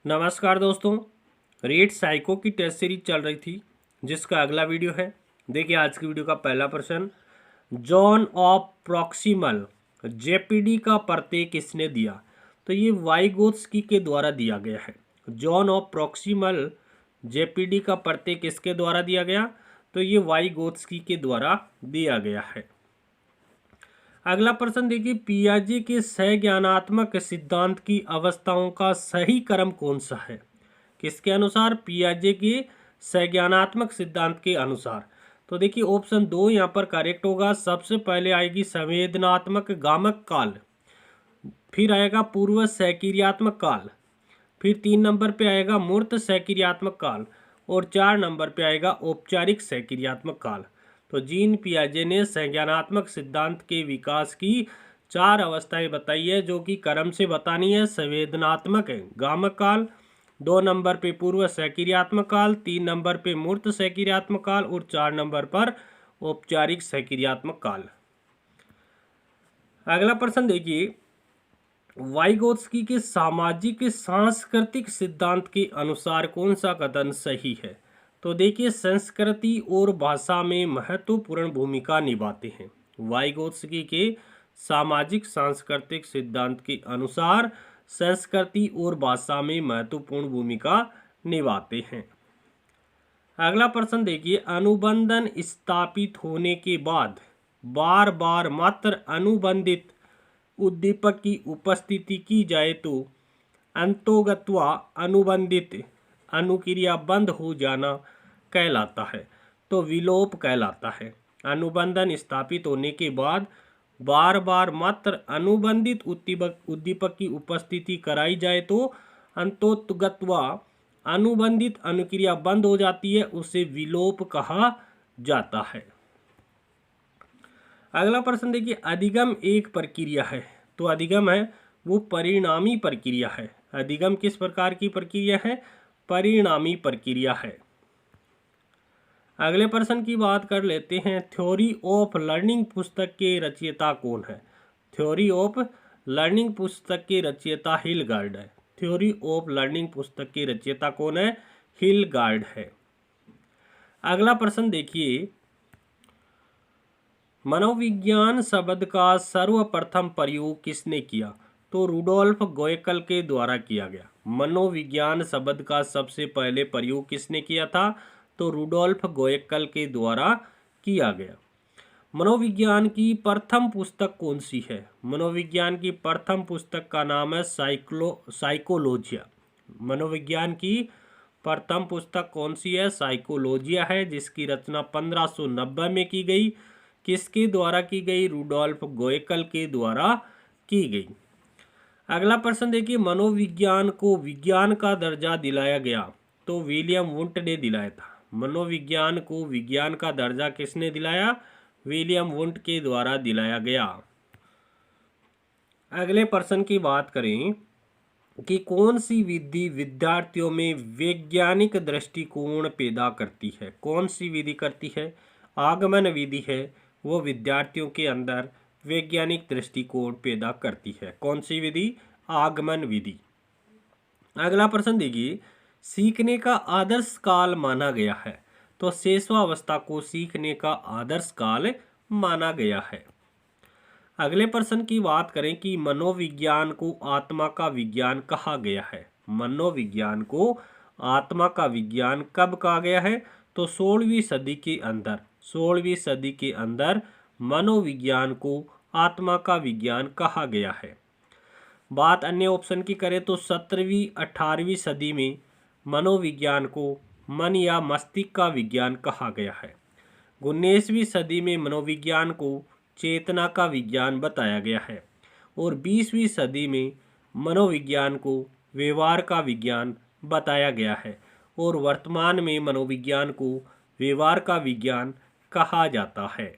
नमस्कार दोस्तों, read psycho की टेस्ट सीरीज चल रही थी जिसका अगला वीडियो है। देखिए आज की वीडियो का पहला प्रश्न, जॉन ऑफ प्रॉक्सिमल जेपीडी का प्रत्यय किसने दिया? तो ये वाइगोत्स्की के द्वारा दिया गया है। जॉन ऑफ प्रॉक्सिमल जेपीडी का प्रत्यय किसके द्वारा दिया गया? तो ये वाइगोत्स्की के द्वारा दिया गया है। अगला प्रश्न देखिए, पियाजे के सहज्ञानात्मक सिद्धांत की अवस्थाओं का सही क्रम कौन सा है? किसके अनुसार? पियाजे के सहज्ञानात्मक सिद्धांत के अनुसार। तो देखिए ऑप्शन 2 यहाँ पर करेक्ट होगा। सबसे पहले आएगी संवेदनात्मक गामक काल, फिर आएगा पूर्व सहक्रियात्मक काल, फिर 3 नंबर पे आएगा मूर्त सहक्रियात्मक काल और 4 नंबर पे आएगा औपचारिक सहक्रियात्मक काल। तो जीन पियाजे ने संज्ञानात्मक सिद्धांत के विकास की 4 अवस्थाएं बताई है, जो कि क्रम से बतानी है। संवेदनात्मक गामक काल, 2 नंबर पे पूर्व सहक्रियात्मक काल, 3 नंबर पे मूर्त सहक्रियात्मक काल और 4 नंबर पर औपचारिक सहक्रियात्मक काल। अगला प्रश्न देखिए, वाइगोत्स्की के सामाजिक सांस्कृतिक सिद्धांत के अनुसार कौन सा कथन सही है? तो देखिए संस्कृति और भाषा में महत्वपूर्ण भूमिका निभाते हैं। वाइगोत्स्की के सामाजिक सांस्कृतिक सिद्धांत के अनुसार संस्कृति और भाषा में महत्वपूर्ण भूमिका निभाते हैं। अगला प्रश्न देखिए, अनुबंधन स्थापित होने के बाद बार बार मात्र अनुबंधित उद्दीपक की उपस्थिति की जाए तो अंतोगत्वा अनुबंधित अनुक्रिया बंद हो जाना कहलाता है। तो विलोप कहलाता है। अनुबंधन स्थापित होने के बाद बार बार मात्र अनुबंधित उद्दीपक की उपस्थिति कराई जाए तो अंतोगत्वा अनुबंधित अनुक्रिया बंद हो जाती है, उसे विलोप कहा जाता है। अगला प्रश्न देखिए, अधिगम एक प्रक्रिया है। तो अधिगम है वो परिणामी प्रक्रिया है। अधिगम किस प्रकार की प्रक्रिया है? परिणामी प्रक्रिया है। अगले प्रश्न की बात कर लेते हैं, थ्योरी ऑफ लर्निंग पुस्तक के रचयिता कौन है? थ्योरी ऑफ लर्निंग पुस्तक के रचयिता हिलगार्ड है। थ्योरी ऑफ लर्निंग पुस्तक के रचयिता कौन है? हिलगार्ड है। अगला प्रश्न देखिए, मनोविज्ञान शब्द का सर्वप्रथम प्रयोग किसने किया? तो रुडोल्फ गोएकल के द्वारा किया गया। मनोविज्ञान शब्द का सबसे पहले प्रयोग किसने किया था? तो रुडोल्फ गोएकल के द्वारा किया गया। मनोविज्ञान की प्रथम पुस्तक कौन सी है? मनोविज्ञान की प्रथम पुस्तक का नाम है साइकोलॉजिया। मनोविज्ञान की प्रथम पुस्तक कौन सी है? साइकोलॉजिया है, जिसकी रचना 1590 में की गई। किसके द्वारा की गई? रुडोल्फ गोएकल के द्वारा की गई। अगला प्रश्न देखिए, मनोविज्ञान को विज्ञान का दर्जा दिलाया गया। तो विलियम वुंट ने दिलाया था। मनोविज्ञान को विज्ञान का दर्जा किसने दिलाया? विलियम वुंट के द्वारा दिलाया गया। अगले प्रश्न की बात करें कि कौन सी विधि विद्यार्थियों में वैज्ञानिक दृष्टिकोण पैदा करती है? कौन सी विधि करती है? आगमन विधि है, वो विद्यार्थियों के अंदर वैज्ञानिक दृष्टिकोण पैदा करती है। कौन सी विधि? आगमन विधि। अगला प्रश्न देखिए, सीखने का आदर्श काल माना गया है। तो शेषवावस्था को सीखने का आदर्श काल माना गया है। अगले प्रश्न की बात करें कि मनोविज्ञान को आत्मा का विज्ञान कहा गया है। मनोविज्ञान को आत्मा का विज्ञान कब कहा गया है? तो 16वीं सदी के अंदर। 16वीं सदी के अंदर मनोविज्ञान को आत्मा का विज्ञान कहा गया है। बात अन्य ऑप्शन की करें तो 17वीं 18वीं सदी में मनोविज्ञान को मन या मस्तिष्क का विज्ञान कहा गया है। 19वीं सदी में मनोविज्ञान को चेतना का विज्ञान बताया गया है और 20वीं सदी में मनोविज्ञान को व्यवहार का विज्ञान बताया गया है और वर्तमान में मनोविज्ञान को व्यवहार का विज्ञान कहा जाता है।